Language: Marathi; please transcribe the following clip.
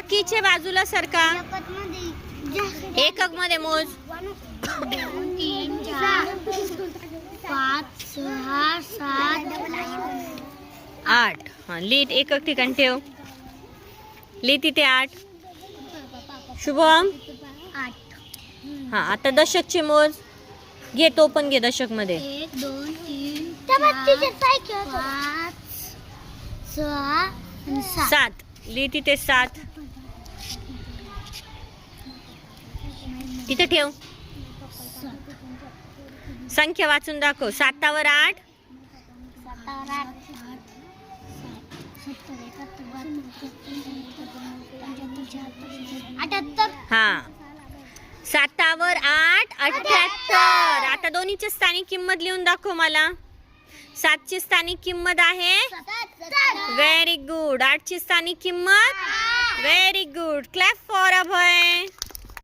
बाकीचे बाजूला सरका. एकक मध्ये मोज. 2 3 4 5 6 7 8. हा लिहित एकक ठिकाणी ठेव. लिहित तिथे 8. शुभम 8. हा आता दशकचे मोज घे. तो पण घे दशक मध्ये. 1 2 3 4 5 6 7. 7. लिहित तिथे 7. तिथे ठेव. संख्या वाचून दाखव. 7 वर 8. 78. हा 7 वर 8 78. आता दोन्हीची स्थानिक किंमत लिहून दाखव मला. 7 ची स्थानिक किंमत आहे. Very good. 8 ची स्थानिक किंमत. Very good. Clap for Abhay.